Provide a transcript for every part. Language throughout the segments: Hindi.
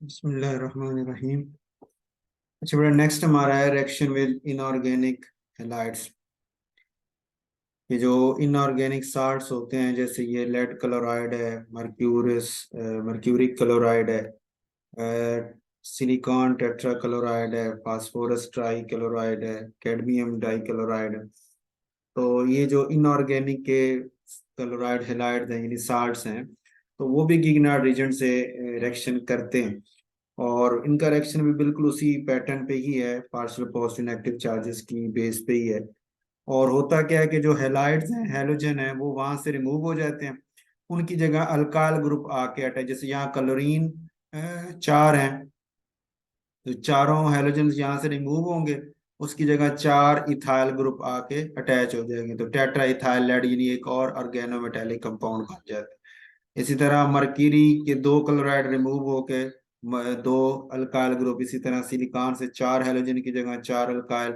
बिस्मिल्लाहिर्रहमानिर्रहीम। अच्छा बेटा, नेक्स्ट हमारा है रिएक्शन विद इनऑर्गेनिक हैलाइड्स। ये जो इनऑर्गेनिक साल्ट्स होते हैं, जैसे ये लेड क्लोराइड है, मर्क्यूरिक क्लोराइड है, सिलिकॉन टेट्रा क्लोराइड है, फास्फोरस ट्राई क्लोराइड है, कैडमियम डाई क्लोराइड है। तो ये जो इनऑर्गेनिक के क्लोराइड हैलाइड्स हैं, यानी साल्ट्स हैं, तो वो भी गिगनार्ड रीजन से रिएक्शन करते हैं। और इनका रिएक्शन भी बिल्कुल उसी पैटर्न पे ही है, पार्शियल पॉजिटिव नेगेटिव चार्जेस की बेस पे ही है। और होता क्या है कि जो हेलाइड्स हैं, हेलोजन है, वो वहां से रिमूव हो जाते हैं। उनकी जगह अल्काइल ग्रुप आके अटैच, जैसे यहाँ क्लोरीन 4 हैं, तो चारों हेलोजन यहाँ से रिमूव होंगे, उसकी जगह 4 इथाइल ग्रुप आके अटैच हो जाएंगे, तो टेट्रा इथाइल लेड यानी एक और ऑर्गेनोमेटेलिक कंपाउंड बन जाता है। इसी तरह मरकरी के 2 क्लोराइड रिमूव होके 2 अल्काइल ग्रुप, इसी तरह सिलिकॉन से 4 हेलोजन की जगह 4 अल्काइल,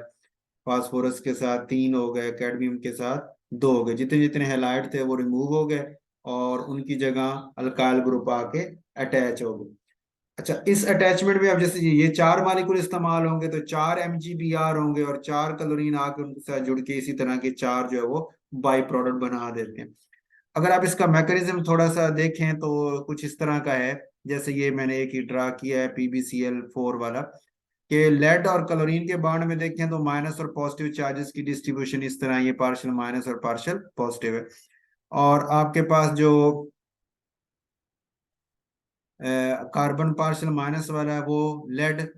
फास्फोरस के साथ 3 हो गए, कैडमियम के साथ 2 हो गए, जितने जितने हेलाइड थे वो रिमूव हो गए और उनकी जगह अल्काइल ग्रुप आके अटैच हो गए। अच्छा, इस अटैचमेंट में अब जैसे ये 4 मालिक्यूल इस्तेमाल होंगे तो 4 MgBr होंगे और 4 क्लोरीन आके उनके साथ जुड़ के इसी तरह के 4 जो है वो बाई प्रोडक्ट बना देते हैं। अगर आप इसका मैकेनिज्म थोड़ा सा देखें तो कुछ इस तरह का है, जैसे ये मैंने एक ही ड्रा किया है PbCl4 वाला, कि लेड और क्लोरीन के बॉन्ड में देखें तो माइनस और पॉजिटिव चार्जेस की डिस्ट्रीब्यूशन इस तरह, ये पार्शियल माइनस और पार्शियल पॉजिटिव है। और आपके पास जो कार्बन पार्शियल माइनस वाला है, वो लेड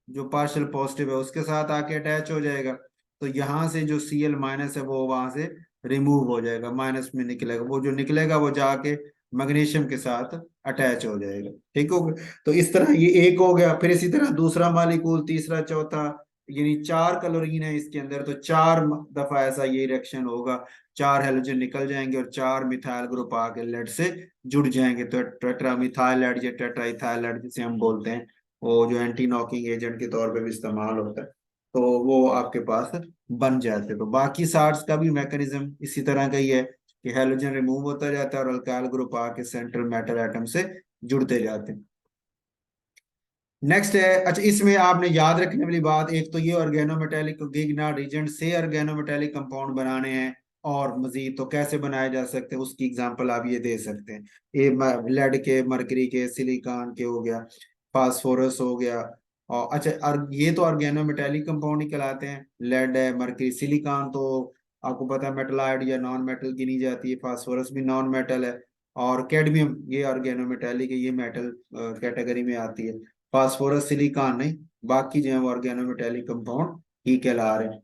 जो पार्शियल पॉजिटिव है उसके साथ आके अटैच हो जाएगा, तो यहाँ से जो Cl माइनस है वो वहां से रिमूव हो जाएगा, माइनस में निकलेगा, वो जो निकलेगा वो जाके मैग्नीशियम के साथ अटैच हो जाएगा। ठीक हो गया, तो इस तरह ये एक हो गया। फिर इसी तरह दूसरा मालिकूल, तीसरा, चौथा, यानी 4 क्लोरीन है इसके अंदर, तो 4 दफा ऐसा ये रिएक्शन होगा, 4 हेलोजन निकल जाएंगे और 4 मिथाइल ग्रुप आके लेड से जुड़ जाएंगे, तो टेट्रा मिथाइल लेड या टेट्रा इथाइल लेड जिसे हम बोलते हैं, वो जो एंटी नॉकिंग एजेंट के तौर पे भी इस्तेमाल होता है, तो वो आपके पास बन जाते हैं। तो बाकी सार्ट्स का भी मैकेनिज्म इसी तरह का ही है कि हेलोजन रिमूव होता जाता है और अल्काइल ग्रुप आके सेंट्रल मेटल एटम से जुड़ते जाते हैं। नेक्स्ट है, अच्छा इसमें आपने याद रखने वाली बात, एक तो ये ऑर्गेनोमेटेलिक गिग्नार्ड रीजेंट से ऑर्गेनोमेटेलिक कंपाउंड बनाने हैं, और मजीद तो कैसे बनाए जा सकते हैं उसकी एग्जांपल आप ये दे सकते हैं। ये लेड के, मरकरी के, सिलिकॉन के हो गया, फास्फोरस हो गया। और अच्छा, और ये तो ऑर्गेनोमेटेलिक कंपाउंड ही कहलाते हैं, लेड है, मरकरी, सिलिकॉन तो आपको पता है मेटलाइड या नॉन मेटल गिनी जाती है, फास्फोरस भी नॉन मेटल है, और कैडमियम ये ऑर्गेनोमेटेलिक है, ये मेटल कैटेगरी में आती है। फास्फोरस सिलिकॉन नहीं, बाकी जो है वो ऑर्गेनोमेटेलिक कंपाउंड ही कहला रहे हैं।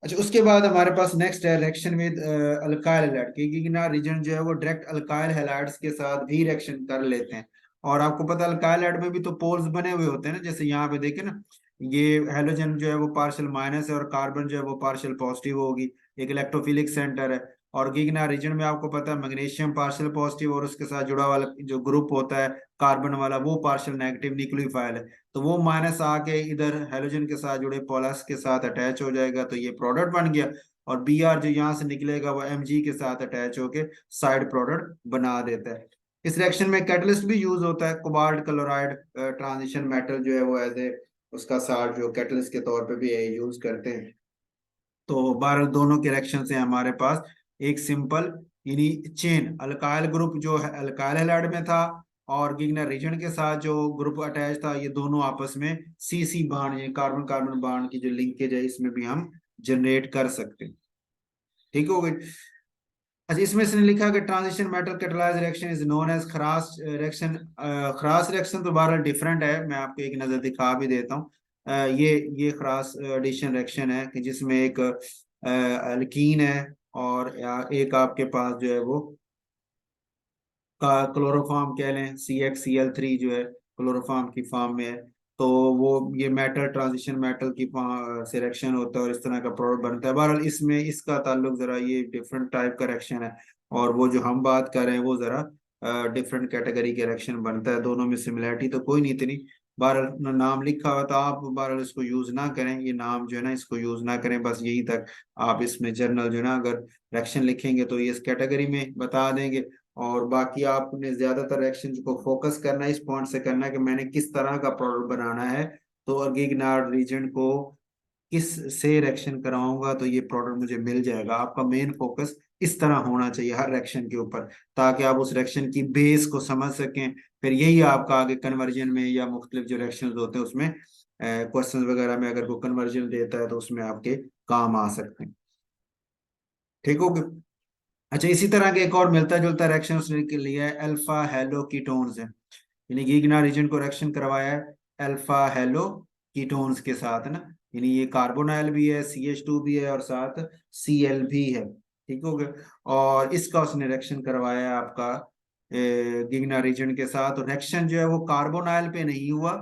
अच्छा, उसके बाद हमारे पास नेक्स्ट है रिएक्शन विद अल्काइल हैलाइड, क्योंकि ना रीजन जो है वो डायरेक्ट अल्काइल हैलाइड्स के साथ भी रिएक्शन कर लेते हैं। और आपको पता है अल्काइल हैलाइड में भी तो पोल्स बने हुए होते हैं ना, जैसे यहाँ पे देखे ना, ये हेलोजन जो है वो पार्शियल माइनस है और कार्बन जो है वो पार्शियल पॉजिटिव होगी, एक इलेक्ट्रोफिलिक सेंटर है। और गिगना रीजन में आपको पता है मैग्नीशियम पार्शियल पॉजिटिव और उसके साथ जुड़ा वाला जो ग्रुप होता है कार्बन वाला, वो पार्शियल नेगेटिव न्यूक्लियोफाइल है, तो वो माइनस आके इधर हेलोजन के साथ जुड़े पोलस के साथ अटैच हो जाएगा, तो ये प्रोडक्ट बन गया। और Br जो यहाँ से निकलेगा वो Mg के साथ अटैच होके साइड प्रोडक्ट बना देता है। इस रिएक्शन में कैटलिस्ट भी यूज होता है, कोबाल्ट क्लोराइड ट्रांजिशन मेटल जो है वो एज ए उसका साल्ट जो कैटलिस्ट के तौर पे भी यूज करते हैं। तो बहरहाल दोनों के रिएक्शन से हमारे पास एक सिंपल यानी चेन अल्काइल ग्रुप जो है अल्काइल हैलाइड में था, और गिगना रीजन के साथ जो ग्रुप अटैच था, ये दोनों आपस में CC बाड, ये कार्बन कार्बन बाड की जो लिंकेज है, इसमें भी हम जनरेट कर सकते हैं। ठीक हो गई। अच्छा, इसमें इसने लिखा कि transition metal catalyse reaction is known as Kharasch reaction. Kharasch reaction तो बहरहाल डिफरेंट है, मैं आपको एक नजर दिखा भी देता हूँ। ये खरास एडिशन रिएक्शन है कि जिसमें एक अल्कीन है और एक आपके पास जो है वो का क्लोरोफॉर्म कह लें, CxCl3 जो है क्लोरोफॉर्म की फॉर्म में है। तो वो ये मेटल ट्रांजिशन मेटल की से रिएक्शन होता है और इस तरह का प्रोडक्ट बनता है। बहरहाल इसमें इसका ताल्लुक जरा ये डिफरेंट टाइप का रिएक्शन है, और वो जो हम बात कर रहे हैं वो जरा डिफरेंट कैटेगरी के रिएक्शन बनता है। दोनों में सिमिलरिटी तो कोई नहीं इतनी। बहरहाल नाम लिखा हुआ था, आप बहरहाल इसको यूज ना करें, ये नाम जो है ना इसको यूज ना करें, बस यही तक। आप इसमें जर्नल जो है ना अगर रिएक्शन लिखेंगे तो ये इस कैटेगरी में बता देंगे, और बाकी आपने ज्यादातर रिएक्शन को फोकस करना है, इस पॉइंट से करना है कि मैंने किस तरह का प्रोडक्ट बनाना है। तो गिगनार्ड रीजन को किस से रिएक्शन कराऊंगा तो ये प्रोडक्ट मुझे मिल जाएगा। आपका मेन फोकस इस तरह होना चाहिए हर रिएक्शन के ऊपर, ताकि आप उस रिएक्शन की बेस को समझ सकें। फिर यही आपका आगे कन्वर्जन में या मुख्तलिफ जो रिएक्शन होते हैं उसमें क्वेश्चन वगैरह में अगर कोई कन्वर्जन देता है तो उसमें आपके काम आ सकते हैं। ठीक हो गया। अच्छा, इसी तरह के एक और मिलता जुलता रिएक्शन उसने के लिए अल्फा हेलो कीटोन्स है। यानी गिगना रीजन को रिएक्शन करवाया है अल्फा हेलो कीटोन्स के साथ ना। यानी ये कार्बोनाइल भी है, CH2 भी है और साथ Cl भी है। ठीक हो गया। और इसका उसने रिएक्शन करवाया है आपका गिगना रीजन के साथ। और रिएक्शन जो है वो कार्बोनाइल पे नहीं हुआ,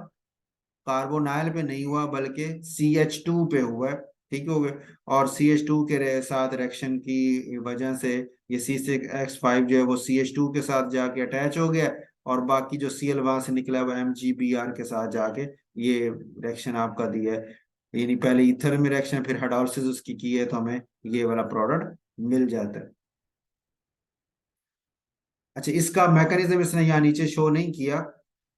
कार्बोनाइल पे नहीं हुआ बल्कि CH2 पे हुआ है। ठीक हो गया। और CH2 के साथ रिएक्शन की वजह से ये C6H5 जो है वो CH2 के साथ जाके अटैच हो गया। और बाकी जो Cl वहां से निकला हुआ MgBr के साथ जाके ये रिएक्शन आपका दिया है। यानी पहले ईथर में रिएक्शन फिर हाइड्रोलिसिस उसकी की है तो हमें ये वाला प्रोडक्ट मिल जाता है। अच्छा, इसका मैकेनिज्म इसने यहाँ नीचे शो नहीं किया।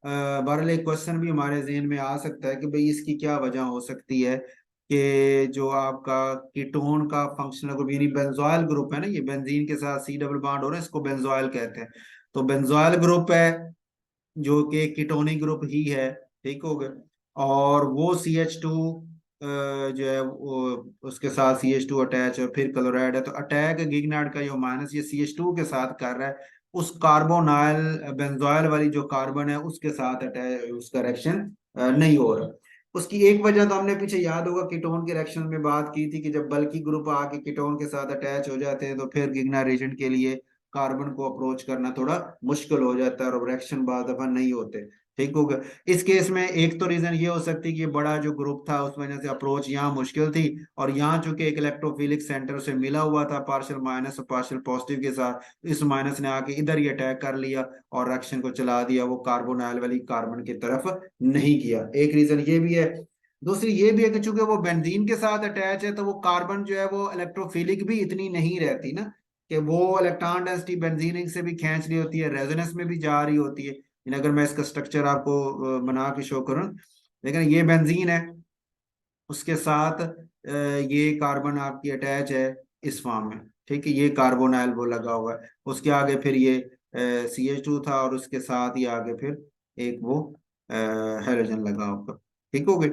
बहरहाल एक क्वेश्चन भी हमारे जहन में आ सकता है कि भाई इसकी क्या वजह हो सकती है कि जो आपका कीटोन का फंक्शनल ग्रुप यानी बेंजोइल ग्रुप है ना, ये बेंजीन के साथ C डबल बॉन्ड हो रहा है, इसको बेंजोइल कहते हैं। तो बेंजोइल ग्रुप है जो कि कीटोनिक ग्रुप ही है। ठीक हो गया। और वो CH2 जो है वो उसके साथ CH2 अटैच है, फिर क्लोराइड है। तो अटैक गिगनार्ड का जो माइनस ये CH2 के साथ कर रहा है, उस कार्बोनाइल बेंजोइल वाली जो कार्बन है उसके साथ अटैच उसका रिएक्शन नहीं हो रहा। उसकी एक वजह तो हमने पीछे याद होगा कीटोन के रिएक्शन में बात की थी कि जब बल्की ग्रुप आके कीटोन के साथ अटैच हो जाते हैं तो फिर गिगना रीजन के लिए कार्बन को अप्रोच करना थोड़ा मुश्किल हो जाता है और रिएक्शन बाद दफा नहीं होते। ठीक हो गया। इस केस में एक तो रीजन ये हो सकती है कि बड़ा जो ग्रुप था उस वजह से अप्रोच यहाँ मुश्किल थी। और यहाँ चूंकि एक इलेक्ट्रोफिलिक सेंटर से मिला हुआ था पार्शियल माइनस और पार्शियल पॉजिटिव के साथ, इस माइनस ने आके इधर ही अटैक कर लिया और रिएक्शन को चला दिया, वो कार्बोनाइल वाली कार्बन की तरफ नहीं किया। एक रीजन ये भी है। दूसरी ये भी है कि चूंकि वो बेंजीन के साथ अटैच है तो वो कार्बन जो है वो इलेक्ट्रोफिलिक भी इतनी नहीं रहती ना, कि वो इलेक्ट्रॉन डेंसिटी बेंजीन से भी खींच रही होती है, रेजोनेंस में भी जा रही होती है। अगर मैं इसका स्ट्रक्चर आपको बना के शो करूं, लेकिन ये बेंजीन है, उसके साथ ये कार्बन आपकी अटैच है इस फॉर्म में। ठीक है, ये कार्बोनाइल वो लगा हुआ है। उसके आगे फिर ये CH2 था और उसके साथ ही आगे फिर एक वो हाइड्रोजन लगा होगा। ठीक हो गई।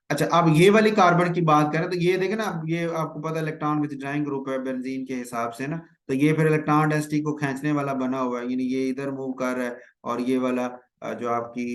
अच्छा, अब ये वाली कार्बन की बात करें तो ये देखें ना, अब ये आपको पता है इलेक्ट्रॉन विथड्राइंग ग्रुप है बेंजीन के हिसाब से ना। तो ये फिर इलेक्ट्रॉन डेंसिटी को खींचने वाला बना हुआ है, यानी ये इधर मूव कर रहा है और ये वाला जो आपकी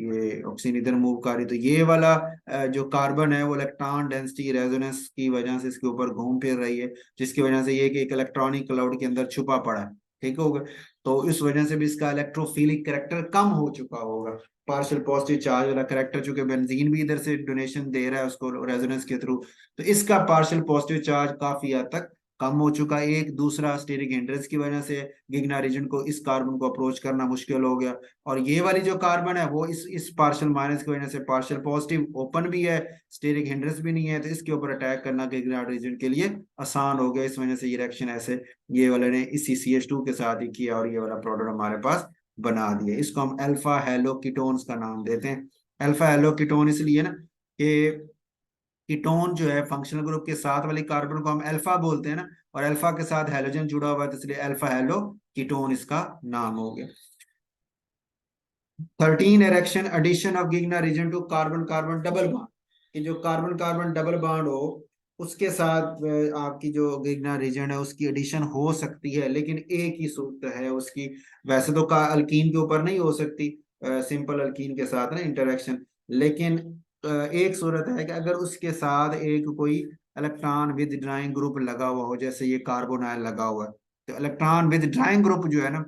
ये ऑक्सीजन इधर मूव कर रही है। तो ये वाला जो कार्बन है वो इलेक्ट्रॉन डेंसिटी रेजोनेंस की वजह से इसके ऊपर घूम फिर रही है, जिसकी वजह से ये कि एक इलेक्ट्रॉनिक क्लाउड के अंदर छुपा पड़ा है। ठीक होगा। तो इस वजह से भी इसका इलेक्ट्रोफिलिक करेक्टर कम हो चुका होगा। पार्शियल पॉजिटिव चार्ज वाला करेक्टर, चूंकि बेंजीन भी इधर से डोनेशन दे रहा है उसको रेजोनेंस के थ्रू, तो इसका पार्शियल पॉजिटिव चार्ज काफी हद तक कम हो चुका है। एक दूसरा स्टेरिक हिंड्रेंस की वजह से गिगना रीजन को इस कार्बन को अप्रोच करना मुश्किल हो गया। और ये वाली जो कार्बन है वो इस पार्शियल माइनस की वजह से पार्शियल पॉजिटिव ओपन भी है, स्टेरिक हिंड्रेंस भी नहीं है, तो इसके ऊपर अटैक करना गिगना रीजन के लिए आसान हो गया। इस वजह से ये रिएक्शन ऐसे ये वाले ने इसी CH2 के साथ ही किया और ये वाला प्रोडक्ट हमारे पास बना दिया। इसको हम अल्फा हेलो कीटोन्स का नाम देते हैं। अल्फा हेलो कीटोन इसलिए ना कि कीटोन जो है फंक्शनल ग्रुप के साथ वाली कार्बन को हम अल्फा बोलते हैं ना, और अल्फा के साथ हेलोजन जुड़ा हुआ है तो इसलिए अल्फा हेलो कीटोन इसका नाम हो गया। 13 इरेक्शन एडिशन ऑफ गिगना reagent to carbon carbon double bond, कि जो कार्बन कार्बन डबल बॉन्ड हो उसके साथ आपकी जो गिगना रीजन है उसकी एडिशन हो सकती है, लेकिन एक ही सूरत है उसकी। वैसे तो का अल्कीन के ऊपर नहीं हो सकती, सिंपल अल्कीन के साथ ना इंटरेक्शन। लेकिन एक सूरत है कि अगर उसके साथ एक कोई इलेक्ट्रॉन विद ड्राइंग ग्रुप लगा हुआ हो, जैसे ये कार्बोनाइल लगा हुआ है, तो इलेक्ट्रॉन विद ड्राइंग ग्रुप जो है ना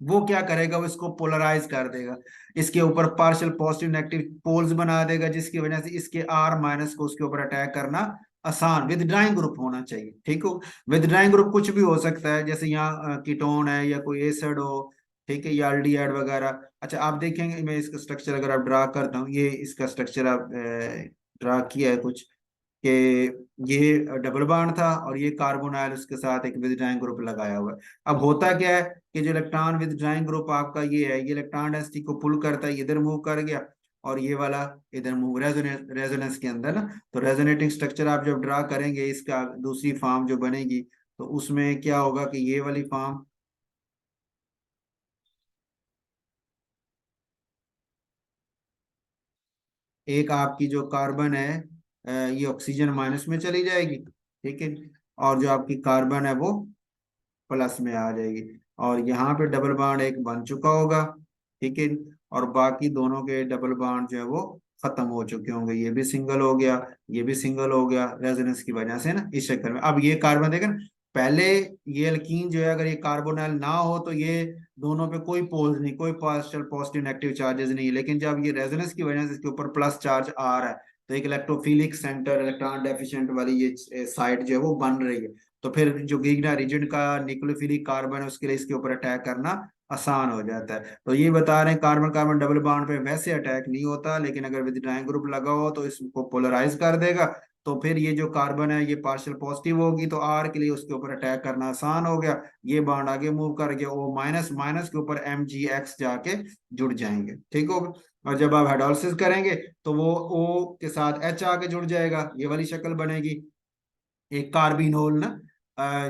वो क्या करेगा, वो इसको पोलराइज कर देगा, इसके ऊपर पार्शियल पॉजिटिव नेगेटिव पोल्स बना देगा, जिसकी वजह से इसके R माइनस को उसके ऊपर अटैक करना आसान विदड्राइंग ग्रुप होना चाहिए। ठीक हो। विदड्राइंग ग्रुप कुछ भी हो सकता है, जैसे यहाँ कीटोन है या कोई एसिड हो, ठीक है, या एल्डिहाइड वगैरह। अच्छा, आप देखेंगे मैं इसका स्ट्रक्चर अगर आप ड्रा करता हूँ, ये इसका स्ट्रक्चर आप ड्रा किया है कुछ, कि ये डबल बॉन्ड था और ये कार्बोनाइल उसके साथ एक विथड्राइंग ग्रुप लगाया हुआ है। अब होता क्या है कि जो इलेक्ट्रॉन विथड्राइंग ग्रुप आपका ये है, ये इलेक्ट्रॉन डेंसिटी को पुल करता है, इधर मूव कर गया, और ये वाला इधर मूव, रेजोनेंस के अंदर ना। तो रेजोनेटिंग स्ट्रक्चर आप जब ड्रा करेंगे, इसका दूसरी फॉर्म जो बनेगी, तो उसमें क्या होगा कि ये वाली फॉर्म, एक आपकी जो कार्बन है ये ऑक्सीजन माइनस में चली जाएगी, ठीक है, और जो आपकी कार्बन है वो प्लस में आ जाएगी, और यहाँ पे डबल बॉन्ड एक बन चुका होगा, ठीक है, और बाकी दोनों के डबल बॉन्ड जो है वो खत्म हो चुके होंगे। ये भी सिंगल हो गया, ये भी सिंगल हो गया, रेजोनेंस की वजह से ना, इस चक्कर में। अब ये कार्बन देखें ना, पहले ये एल्कीन जो है, अगर ये कार्बोनाइल ना हो तो ये दोनों पे कोई पोल्स नहीं, कोई पार्शियल पॉजिटिव नेगेटिव चार्जेस नहीं है, लेकिन जब ये रेजोनेंस की वजह से इसके ऊपर प्लस चार्ज आ रहा है, तो एक इलेक्ट्रोफिलिक सेंटर, इलेक्ट्रॉन डेफिशिएंट वाली ये साइड जो है वो बन रही है। तो फिर जो गिगना रिजिड का न्यूक्लियोफिलिक कार्बन है, उसके लिए इसके ऊपर अटैक करना आसान हो जाता है। तो ये बता रहे हैं कार्बन कार्बन डबल बॉन्ड पे वैसे अटैक नहीं होता, लेकिन अगर विथड्राइंग ग्रुप लगा हो तो इसको पोलराइज कर देगा। तो फिर ये जो कार्बन है ये पार्शियल पॉजिटिव होगी, तो आर के लिए उसके ऊपर अटैक करना आसान हो गया। ये बॉन्ड आगे मूव कर गया, ओ माइनस माइनस के ऊपर MgX जाके जुड़ जाएंगे, ठीक होगा। और जब आप हाइड्रोलिसिस करेंगे तो वो O के साथ H आके जुड़ जाएगा, ये वाली शक्ल बनेगी, एक कार्बिनोल ना,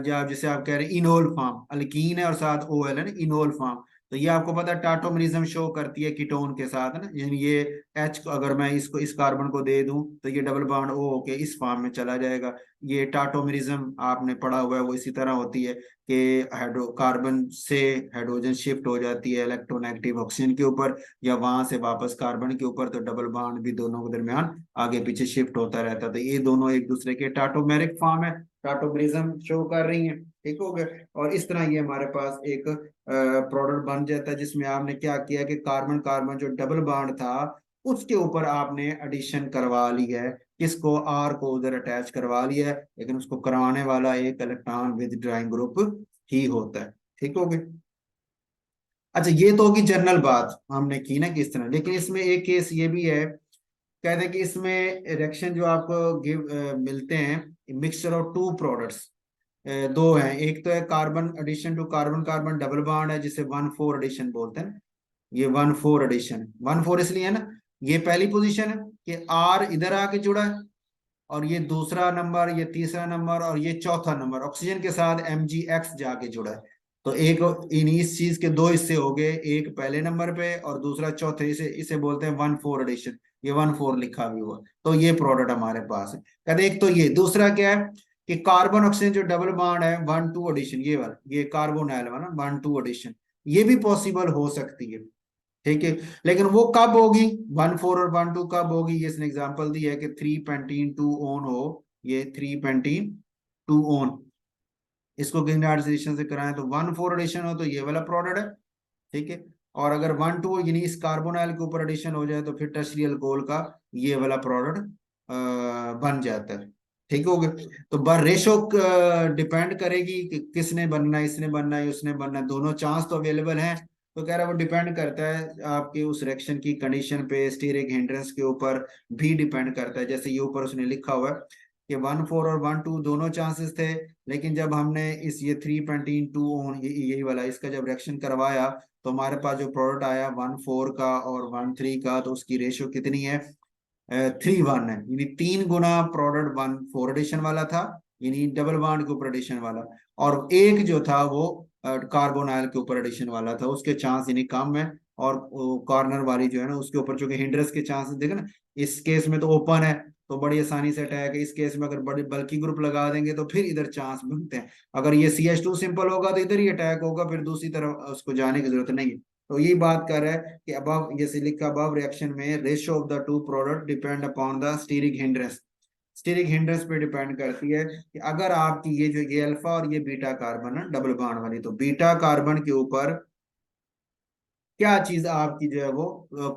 या जिसे आप कह रहे हैं इनोल फॉर्म, अल्कीन है और साथ OL है ना, इनोल फॉर्म। तो ये आपको पता है टाटोमरिज्म शो करती है कीटोन के साथ ना, यानी ये H को अगर मैं इसको, इस कार्बन को दे दूं, तो ये डबल बॉन्ड O होके इस फॉर्म में चला जाएगा। ये टाटोमरिज्म आपने पढ़ा हुआ है, वो इसी तरह होती है कि हाइड्रो कार्बन से हाइड्रोजन शिफ्ट हो जाती है इलेक्ट्रोनेगेटिव ऑक्सीजन के ऊपर, या वहां से वापस कार्बन के ऊपर, तो डबल बॉन्ड भी दोनों के दरमियान आगे पीछे शिफ्ट होता रहता है। तो ये दोनों एक दूसरे के टाटोमेरिक फॉर्म है, टाटोमरिज्म शो कर रही हैं, ठीक हो गया। और इस तरह ये हमारे पास एक प्रोडक्ट बन जाता है, जिसमें आपने क्या किया कि कार्बन कार्बन जो डबल बॉन्ड था उसके ऊपर आपने एडिशन करवा ली है, किसको, आर को उधर अटैच करवा लिया है, लेकिन उसको करवाने वाला एक इलेक्ट्रॉन विद ड्राइंग ग्रुप ही होता है, ठीक हो गया। अच्छा, ये तो होगी जनरल बात हमने की ना किस तरह, लेकिन इसमें एक केस ये भी है, कहते हैं कि इसमें रिएक्शन जो आपको गिव मिलते हैं, मिक्सचर ऑफ टू प्रोडक्ट्स, दो हैं, एक तो है carbon addition to carbon carbon double bond है, जिसे 1,4 एडिशन बोलते हैं। ये 1,4 एडिशन, 1,4 इसलिए है ना, ये पहली पोजीशन है कि आर इधर आके जुड़ा है, और ये दूसरा नंबर, ये तीसरा नंबर, और ये चौथा नंबर ऑक्सीजन के साथ MgX जाके जुड़ा है। तो एक इन इस चीज के दो हिस्से हो गए, एक पहले नंबर पे और दूसरा चौथे, इसे इसे बोलते हैं 1,4 एडिशन। ये 1,4 लिखा भी हुआ, तो ये प्रोडक्ट हमारे पास है। कहते एक तो ये, दूसरा क्या है कि कार्बन ऑक्सीजन जो डबल बॉन्ड है 1,2 एडिशन, ये वाला, ये कार्बोनाइल वाला 1,2 एडिशन, ये भी पॉसिबल हो सकती है, ठीक है। लेकिन वो कब होगी, 1,4 और 1,2 कब होगी, ये इसने एग्जांपल दी है कि 3 पेंटीन 2 ओन हो, ये 3 पेंटीन 2 ओन, इसको गिगनार्ड एडिशन से कराएं तो 1,4 एडिशन हो, तो ये वाला प्रोडक्ट है, ठीक है। और अगर 1,2 यानी इस कार्बोनाइल के ऊपर एडिशन हो जाए, तो फिर टर्शियल अल्कोहल का ये वाला प्रोडक्ट बन जाता है, ठीक हो गया। तो बर रेशो डिपेंड करेगी कि किसने बनना है, इसने बनना है, उसने बनना है, दोनों चांस तो अवेलेबल हैं। तो कह रहा है वो डिपेंड करता है आपके उस रिएक्शन की कंडीशन पे, स्टीरिक हिंड्रेंस के ऊपर भी डिपेंड करता है। जैसे ये ऊपर उसने लिखा हुआ है कि 1,4 और 1,2 दोनों चांसेस थे, लेकिन जब हमने इस ये 3 पेंटीन 2 ओन यही वाला इसका जब रिएक्शन करवाया, तो हमारे पास जो प्रोडक्ट आया 1,4 का और 1,3 का, तो उसकी रेशियो कितनी है, 3:1 है, यानी 3 गुना प्रोडक्ट 1,4 एडिशन वाला था, यानी डबल बॉन्ड के ऊपर एडिशन वाला, और एक जो था वो कार्बोनाइल के ऊपर एडिशन वाला था, उसके चांस यानी कम है। और कॉर्नर वाली जो है ना, उसके ऊपर चूंकि हिंड्रेंस के चांसेस देखे ना, इस केस में तो ओपन है, तो बड़ी आसानी से अटैक है। इस केस में अगर बड़े बल्कि ग्रुप लगा देंगे तो फिर इधर चांस बनते हैं, अगर ये CH2 सिंपल होगा तो इधर ही अटैक होगा, फिर दूसरी तरफ उसको जाने की जरूरत नहीं है। तो यही बात कर रहा है कि अबव, ये सिलिका अबव रिएक्शन में ratio of the two product depend upon the steric hindrance, steric hindrance पे डिपेंड करती है कि अगर आपकी ये अल्फा और ये बीटा कार्बन है डबल बॉन्ड वाली, तो बीटा कार्बन के ऊपर क्या चीज आपकी जो है वो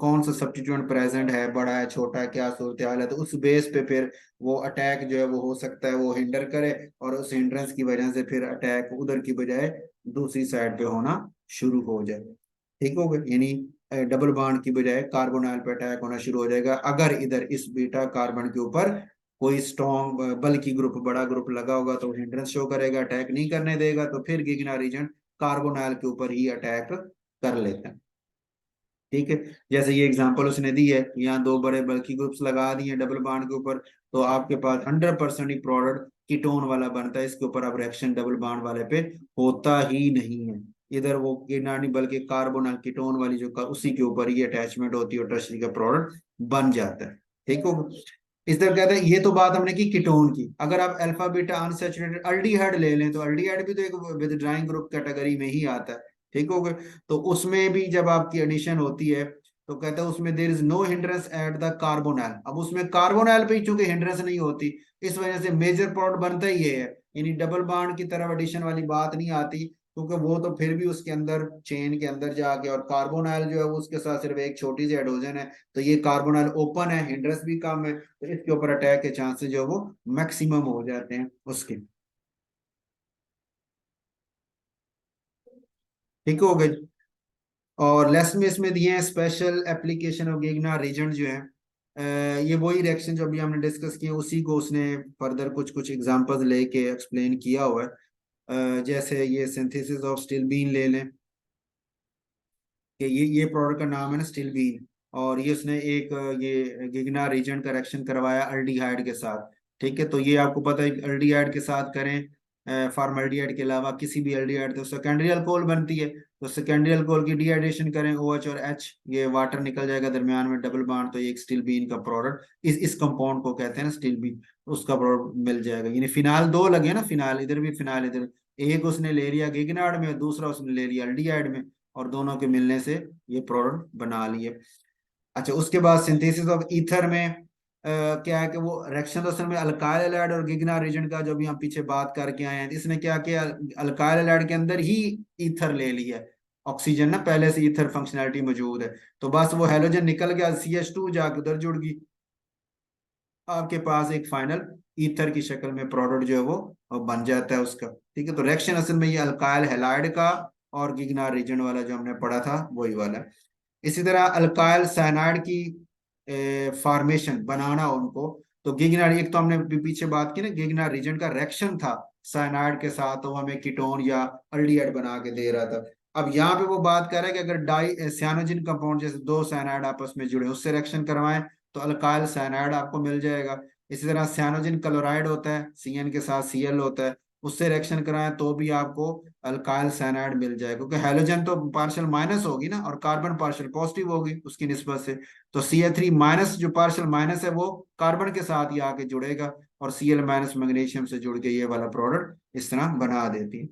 कौन सा सब्स्टिट्यूएंट प्रेजेंट है, बड़ा है छोटा है, क्या सूरत हाल है, तो उस बेस पे फिर वो अटैक जो है वो हो सकता है वो हिंडर करे, और उस हिंड्रेंस की वजह से फिर अटैक उधर की बजाय दूसरी साइड पे होना शुरू हो जाए, ठीक हो गया। यानी डबल बॉन्ड की बजाय कार्बोनाइल पे अटैक होना शुरू हो जाएगा, अगर इधर इस बीटा कार्बन के ऊपर कोई स्ट्रॉन्ग बल्कि ग्रुप, बड़ा ग्रुप लगा होगा तो हिंड्रेंस शो करेगा, अटैक नहीं करने देगा, तो फिर गिगनार रीजन कार्बोनाइल के ऊपर ही अटैक कर लेता है। ठीक है, जैसे ये एग्जांपल उसने दी है, यहाँ दो बड़े बल्कि ग्रुप्स लगा दिए डबल बॉन्ड के ऊपर, तो आपके पास 100% ही प्रोडक्ट कीटोन वाला बनता है, इसके ऊपर अब रिएक्शन डबल बॉन्ड वाले पे होता ही नहीं है। इधर वो गिरना नहीं, बल्कि कार्बोनल कीटोन वाली जो उसी के ऊपर ही अटैचमेंट होती है और टर्शरी का प्रोडक्ट बन जाता है। ठीक हो, इस तरह कहते हैं, ये तो बात हमने की कीटोन की। अगर आप अल्फा बीटा अनसैचुरेटेड अल्डिहाइड ले लें तो अल्डिहाइड भी तो एक विथड्राइंग ग्रुप कैटेगरी में ही आता है। ठीक हो गए, तो उसमें भी जब आपकी एडिशन होती है तो कहता है उसमें there is no hindrance at the carbonyl. अब उसमें कार्बोनाइल पे ही चूंकि हिंड्रेंस नहीं होती, इस वजह से मेजर प्रोडक्ट बनता ही ये है, यानी डबल बॉन्ड की तरफ एडिशन वाली बात नहीं आती, क्योंकि वो तो फिर भी उसके अंदर चेन के अंदर जाके, और कार्बोनाइल जो है वो उसके साथ सिर्फ एक छोटी सी हाइड्रोजन है, तो ये कार्बोनाइल ओपन है, हिंड्रेंस भी कम है, तो इसके ऊपर अटैक के चांसेस जो है वो मैक्सिमम हो जाते हैं उसके। ठीक हो गए, और लेस में इसमें दिए हैं स्पेशल एप्लीकेशन ऑफ गिगना रीजेंट जो है। ये वही रिएक्शन जो अभी हमने डिस्कस किए उसी को उसने फर्दर कुछ कुछ एग्जांपल्स लेके एक्सप्लेन किया हुआ है। जैसे ये सिंथेसिस ऑफ स्टील बीन ले लें, कि ये प्रोडक्ट का नाम है ना स्टील बीन, और ये उसने एक ये गिगना रीजेंट का रिएक्शन करवाया अल्डिहाइड के साथ। ठीक है, तो ये आपको पता है अल्डिहाइड के साथ करें फॉर्मल्डिहाइड के अलावा किसी भी अल्डिहाइड, तो सेकेंडरी अल्कोहल बनती है, तो सेकेंडरी अल्कोहल की डिहाइड्रेशन करें, OH और H, ये वाटर निकल जाएगा दरमियान में डबल बॉन्ड, तो ये एक स्टील बीन का प्रोडक्ट, इस कंपाउंड को कहते हैं ना स्टील बीन, उसका प्रोडक्ट मिल जाएगा। यानी फिनाल दो लगे ना, फिनाल इधर भी फिनाल इधर, एक उसने ले लिया गिगनार्ड में, दूसरा उसने ले लिया अल्डिहाइड में, और दोनों के मिलने से ये प्रोडक्ट बना लिए। अच्छा, उसके बाद सिंथेसिस ऑफ ईथर में क्या है कि वो रिएक्शन तो असल में अल्काइल हैलाइड और गिगना रीजन का जो भी हम पीछे बात करके आए हैं, इसने क्या किया, अल्काइल हैलाइड के अंदर ही ईथर ले लिया, ऑक्सीजन ना पहले से ईथर फंक्शनैलिटी मौजूद है, तो बस वो हेलोजन निकल गया, CH2 जाके उधर जुड़ गई, आपके पास एक फाइनल ईथर की शक्ल में प्रोडक्ट जो है वो बन जाता है उसका। ठीक है, तो रिएक्शन असल में ये अल्काइल हैलाइड का और गिगना रीजन वाला जो हमने पढ़ा था वही वाला है। इसी तरह अल्काइल साइनाइड की फॉर्मेशन बनाना उनको, तो गिगना, एक तो हमने पीछे बात की ना, गिगना रीजन का रिएक्शन था साइनाइड के साथ, तो हमें कीटोन या अल्डिहाइड बना के दे रहा था। अब यहाँ पे वो बात कर रहा है कि अगर डाई सियानोजिन कंपाउंड, जैसे दो साइनाइड आपस में जुड़े, उससे रिएक्शन करवाएं तो अल्काइल साइनाइड आपको मिल जाएगा। इसी तरह सियानोजिन क्लोराइड होता है, CN के साथ Cl होता है, उससे रिएक्शन कराएं तो भी आपको अल्काइल साइनाइड मिल जाएगा, क्योंकि हेलोजन तो पार्शियल माइनस होगी ना, और कार्बन पार्शियल पॉजिटिव होगी उसकी निस्बत से, तो Cl3 माइनस जो पार्शियल माइनस है वो कार्बन के साथ ही आके जुड़ेगा, और Cl माइनस मैग्नीशियम से जुड़ के ये वाला प्रोडक्ट इस तरह बना देती है।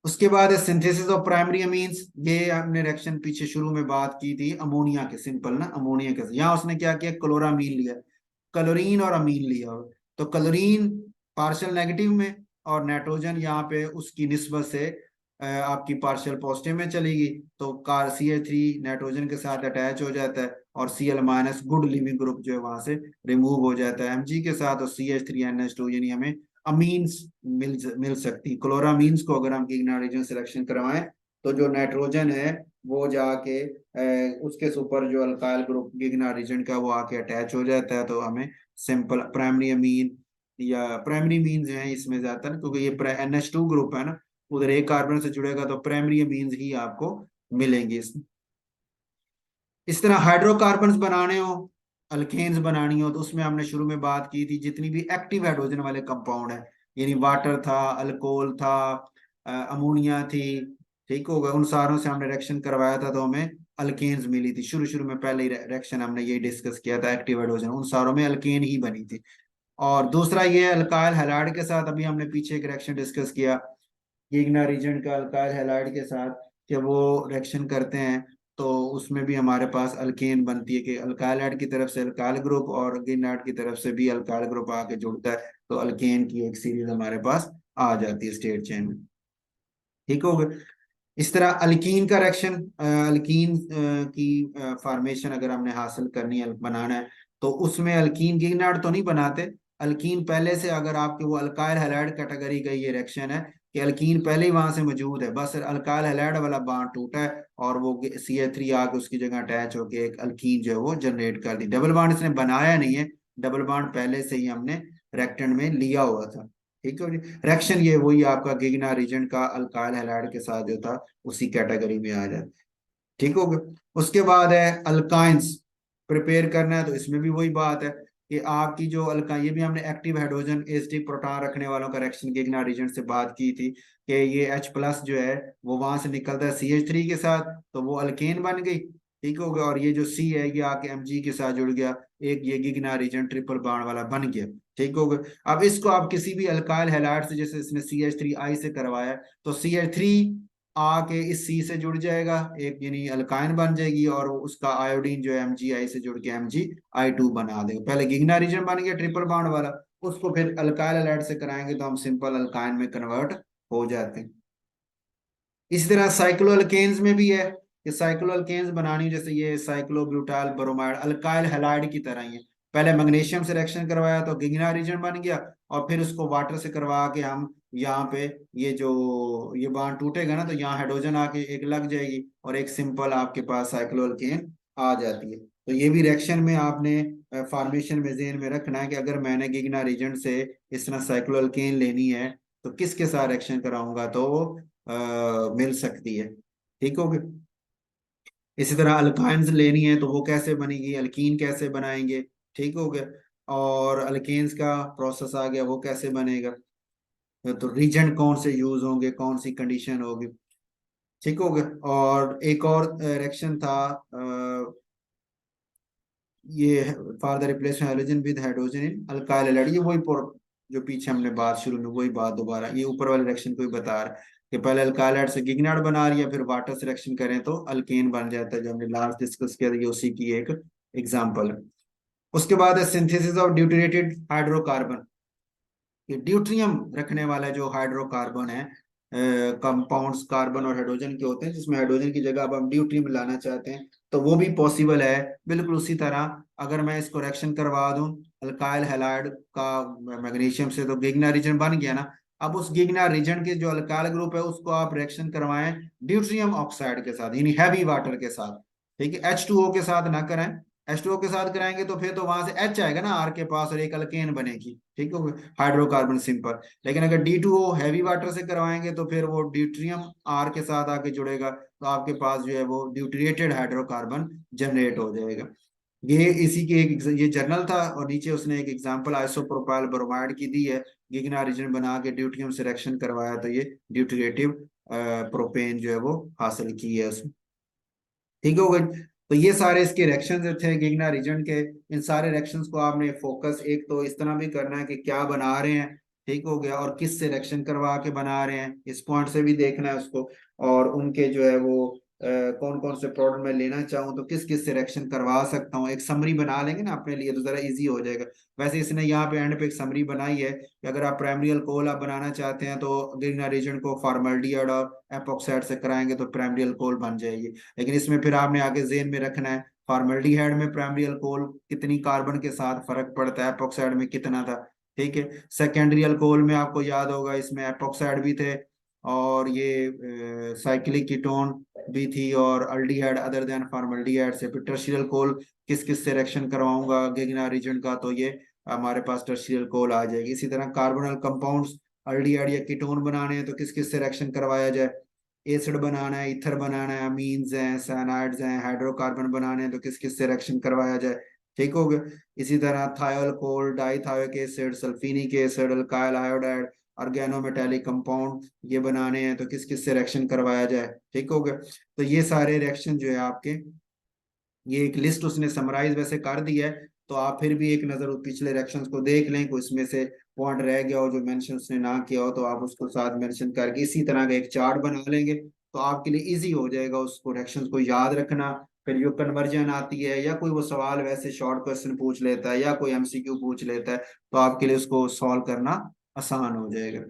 उसके बाद है सिंथेसिस ऑफ प्राइमरी अमीन्स, ये हमने रिएक्शन पीछे शुरू में बात की थी अमोनिया के, सिंपल ना अमोनिया के, यहाँ उसने क्या किया, क्लोरामीन लिया, क्लोरीन और अमीन लिया, तो क्लोरीन पार्शियल नेगेटिव में, और नाइट्रोजन यहाँ पे उसकी निस्बत से आपकी पार्शियल पॉजिटिव में चलेगी, तो कार CH3 नाइट्रोजन के साथ अटैच हो जाता है, और Cl- गुड लिविंग ग्रुप जो है वहां से रिमूव हो जाता है Mg के साथ, और CH3NH2, यानी हमें अमीन्स मिल सकती। क्लोरामीन्स को अगर हम गिगनारिजन सिलेक्शन करवाएं तो जो नाइट्रोजन है वो जाके उसके सुपर जो अल्काइल ग्रुप गिगनारिजन का वो आके अटैच हो जाता है, तो हमें सिंपल प्राइमरी अमीन या प्राइमरी मीन्स हैं इसमें ज्यादातर, क्योंकि ये NH2 ग्रुप है ना, उधर एक कार्बन से जुड़ेगा, तो प्राइमरी अमीन्स ही आपको मिलेंगे इसमें। इस तरह हाइड्रोकार्बन्स बनाने हो, अल्केन्स बनानी हो, तो उसमें हमने शुरू में बात की थी जितनी भी एक्टिव हाइड्रोजन वाले कंपाउंड है, यानी वाटर था, अल्कोहल था, अमोनिया थी, ठीक हो गया, उन सारों से हमने रिएक्शन करवाया था तो हमें अल्केन्स मिली थी। शुरू शुरू में पहले ही रिएक्शन हमने ये डिस्कस किया था, एक्टिव हाइड्रोजन उन सारों में अल्केन ही बनी थी। और दूसरा ये अल्काइल हैलाइड के साथ अभी हमने पीछे एक रिएक्शन डिस्कस किया, गिगना रीजन का अल्काइल हैलाइड के साथ, कि वो रिएक्शन करते हैं तो उसमें भी हमारे पास अल्केन बनती है, कि अल्काइल हैलाइड की तरफ से अल्काइल ग्रुप और गिगनाइड की तरफ से भी अल्काइल ग्रुप आके जुड़ता है, तो अल्केन की एक सीरीज हमारे पास आ जाती है स्टेट चेन में। ठीक हो गया, इस तरह अल्कीन का रिएक्शन, अल्कीन की फॉर्मेशन अगर हमने हासिल करनी है, बनाना है, तो उसमें अल्कीन गिगनार्ड तो नहीं बनाते, अल्कीन पहले से, अगर आपके वो अल्काइल हैलाइड कैटेगरी का ये रिएक्शन है कि अल्कीन पहले ही वहां से मौजूद है, बस अल्काइल हैलाइड वाला बॉन्ड टूटा है और वो CH3 आके उसकी जगह अटैच होके एक अल्कीन जो है वो जनरेट कर दी, डबल बॉन्ड इसने बनाया नहीं है, डबल बॉन्ड पहले से ही हमने रेक्टेंट में लिया हुआ था। ठीक है जी। रिएक्शन ये वही आपका गिगना रीजेंट का अल्काइल हैलाइड के साथ जो था उसी कैटेगरी में आ जाता। ठीक हो गया। उसके बाद है अल्काइंस प्रिपेयर करना है, तो इसमें भी वही बात है कि आपकी जो अल्का, ये भी हमने एक्टिव हाइड्रोजन एसिडिक प्रोटॉन रखने वालों का रिएक्शन गिगना रीजेंट से बात की थी कि ये H+ जो है वो वहां से निकलता है CH3 के साथ, तो वो अल्केन बन गई। ठीक हो गया। और ये जो C है ये आके Mg के साथ जुड़ गया, एक ये गिगना रीजेंट ट्रिपल बॉन्ड वाला बन गया। ठीक हो गया। अब इसको आप किसी भी अल्काइल हैलाइड से, जैसे इसने CH3I से करवाया, तो CH3 आके इस सी से जुड़ जाएगा, एक यानी अल्काइन बन जाएगी, और उसका आयोडीन जो है MgI से जुड़ के MgI2 बना देगा। पहले गिगना रीजन बन गया ट्रिपल बॉन्ड वाला, उसको फिर अल्काइल हैलाइड से कराएंगे तो हम सिंपल अल्काइन में कन्वर्ट हो जाते हैं। इसी तरह साइक्लोअल्केन्स में भी है कि साइक्लोअल्केन्स बनानी, जैसे ये साइक्लोब्यूटाइल ब्रोमाइड अल्काइल हैलाइड की तरह ही है। पहले मैग्नीशियम से रिएक्शन करवाया तो गिगना रीजन बन गया, और फिर उसको वाटर से करवा के हम यहाँ पे ये जो ये बांड टूटेगा ना, तो यहाँ हाइड्रोजन आके एक लग जाएगी और एक सिंपल आपके पास साइक्लोअल्केन आ जाती है। तो ये भी रिएक्शन में आपने फॉर्मेशन में ज़हन में रखना है कि अगर मैंने गिगना रीजन से इस तरह साइक्लोअल्केन लेनी है तो किसके साथ रिएक्शन कराऊंगा तो मिल सकती है। ठीक हो गया। इसी तरह अल्काइंस लेनी है तो वो कैसे बनेगी, अल्कीन कैसे बनाएंगे। ठीक हो गया। और अल्केन्स का प्रोसेस आ गया, वो कैसे बनेगा, तो रीजेंट कौन से यूज होंगे, कौन सी कंडीशन होगी। ठीक हो गया। और एक और रिएक्शन था ये for the replacement hydrogen with hydrogen in alkyl halide, ये वही जो पीछे हमने बात शुरू में वही बात दोबारा, ये ऊपर वाले रिएक्शन को ही बता रहा है कि पहले अल्काइल हैलाइड से गिगनार्ड बना लिया, फिर वाटर से रिएक्शन करें तो अल्केन बन जाता है, जो हमने लास्ट डिस्कस किया था, ये उसी की एक एग्जांपल है। उसके बाद है सिंथेसिस ऑफ ड्यूटेरेटेड हाइड्रोकार्बन। ये ड्यूट्रियम रखने वाला जो हाइड्रोकार्बन है, कंपाउंड्स कार्बन और हाइड्रोजन के होते हैं, जिसमें हाइड्रोजन की जगह अब हम ड्यूट्रियम लाना चाहते हैं, तो वो भी पॉसिबल है। बिल्कुल उसी तरह अगर मैं इसको रिएक्शन करवा दूं अल्काइल हैलाइड का मैग्नीशियम से, तो गिगना रीजन बन गया ना। अब उस गिगना रीजन के जो अल्काइल ग्रुप है उसको आप रिएक्शन करवाएं ड्यूट्रियम ऑक्साइड के साथ, यानी हैवी वाटर के साथ। ठीक है, H2O के साथ ना करें। H2O के साथ कराएंगे तो फिर तो वहां से H आएगा ना R के पास, और एक अल्केन बनेगी। ठीक है, हाइड्रोकार्बन सिंपल। लेकिन अगर D2O हैवी वाटर से करवाएंगे तो फिर वो ड्यूट्रियम R के साथ आके जुड़ेगा, तो आपके पास जो है वो ड्यूटरेटेड हाइड्रोकार्बन जनरेट हो जाएगा। ये इसी के एक ये जर्नल था, और नीचे उसने एक एग्जांपल आइसोप्रोपाइल ब्रोमाइड की दी है, गिगना रीजन बना के ड्यूटियम से रिएक्शन करवाया तो ये ड्यूटरेटिव प्रोपेन जो है वो हासिल की है उसमें। ठीक हो गई। तो ये सारे इसके रिएक्शन जो थे गिगना रीजन के, इन सारे रिएक्शंस को आपने फोकस एक तो इस तरह भी करना है कि क्या बना रहे हैं, ठीक हो गया, और किस से रिएक्शन करवा के बना रहे हैं, इस पॉइंट से भी देखना है उसको। और उनके जो है वो कौन कौन से प्रोडक्ट मैं लेना चाहूँ तो किस किस से रिएक्शन करवा सकता हूँ, एक समरी बना लेंगे ना अपने लिए तो जरा इजी हो जाएगा। वैसे इसने यहाँ पे एंड पे एक समरी बनाई है कि अगर आप प्राइमरी अल्कोहल आप बनाना चाहते हैं तो गिगना रीजन को फॉर्मल्डिहाइड और एपॉक्साइड से कराएंगे तो प्राइमरी अल्कोहल बन जाएगी। लेकिन इसमें फिर आपने आगे जेन में रखना है फॉर्मल्डिहाइड में प्राइमरी अल्कोहल कितनी कार्बन के साथ फर्क पड़ता है, एपॉक्साइड में कितना था। ठीक है, सेकेंडरी अल्कोहल में आपको याद होगा इसमें एपॉक्साइड भी थे, और ये साइक्लिक कीटोन भी थी, और अल्डिहाइड अदर देन फॉर्मल्डिहाइड से। फिर टर्शियल अल्कोहल किस किस से रिएक्शन करवाऊंगा गिगना रीजन का, तो ये हमारे पास टर्शियल अल्कोहल आ जाएगी। इसी तरह कार्बोनल कंपाउंड्स अल्डिहाइड या कीटोन बनाने हैं तो किस किस से रिएक्शन करवाया जाए, एसिड बनाना है, ईथर बनाना है, अमीन्स हैं, साइनाइड्स हैं, हाइड्रोकार्बन बनाने हैं तो किस किस से रिएक्शन करवाया जाए। ठीक हो गया। इसी तरह थायोल कोल dithioic acid, sulfinic acid, alkyl iodide, organometallic compound ये बनाने हैं तो किस किस से रिएक्शन करवाया जाए। ठीक हो गया। तो ये सारे रिएक्शन जो है आपके, ये एक लिस्ट उसने समराइज वैसे कर दी है, तो आप फिर भी एक नजर उस पिछले रिएक्शंस को देख लें, कोई इसमें से पॉइंट रह गया हो जो मेंशन उसने ना किया हो तो आप उसको साथ मेंशन करके इसी तरह का एक चार्ट बना लेंगे, तो आपके लिए इजी हो जाएगा उसको रिएक्शंस को याद रखना। फिर जो कन्वर्जन आती है या कोई वो सवाल वैसे शॉर्ट क्वेश्चन पूछ लेता है या कोई MCQ पूछ लेता है, तो आपके लिए उसको सॉल्व करना आसान हो जाएगा।